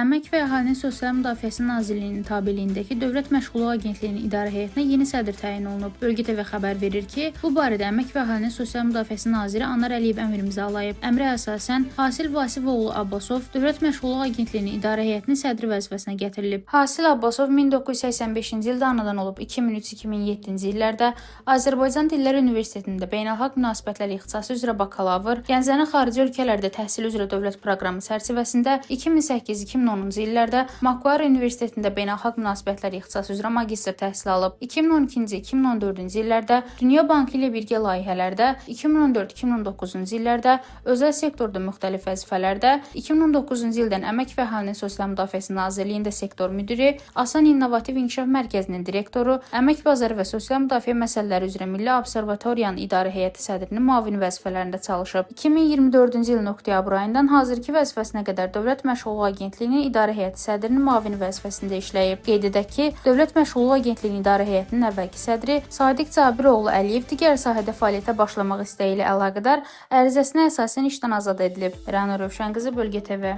Əmək və Əhalinin Sosial Müdafiəsi Nazirliyinin tabeliyindəki Dövlət Məşğulluq Agentliyinin idarə heyətinə yeni sədr təyin olunub. Bölgə TV xəbər verir ki, bu barədə Əmək və Əhalinin Sosial Müdafiəsi Naziri Anar Əliyev əmr imzalayıb. Əmrə əsasən Hasil Vasifoğlu Abbasov Dövlət Məşğulluq Agentliyinin idarə heyətinin sədri vəzifəsinə gətirilib. Hasil Abbasov 1985-ci ildə anadan olub. 2003-2007-ci illərdə Azərbaycan Dillər Universitetində Beynəlxalq Münasibətlər ixtisası üzrə bakalavr, Gəncənin xarici ölkələrdə təhsil üzrə dövlət proqramı çərçivəsində 2008-2010-cu illərdə Macquarie Universitetində Beynəlxalq Münasibətlər ixtisası üzrə magistr təhsili alıb. 2012-2014-cü illərdə Dünya Bankı ilə birgə layihələrdə, 2014-2019-cu illərdə özəl sektorda müxtəlif vəzifələrdə, 2019-cu ildən Əmək və Əhalinin Sosial Müdafiəsi Nazirliyində sektor müdiri, Asan İnnovativ İnkişaf Mərkəzinin direktoru, Əmək bazarı və sosial müdafiə məsələləri üzrə Milli Observatoriyanın idarə heyəti sədrinin müavini vəzifələrində çalışıb. 2024-cü ilin oktyabr ayından hazırki vəzifəsinə qədər Dövlət Məşğulluq Agentliyinin idarə heyəti sədrinin müavini vəzifəsində işləyib. Qeyd edək ki, Dövlət Məşğulluq Agentliyinin idarə heyətinin əvvəlki sədri Sadiq Cabiroğlu Əliyev digər sahədə fəaliyyətə başlamaq istəyi ilə əlaqədar ərizəsinə əsasən işdən azad edilib. Rəna Rövşənqızı, Bölgə TV.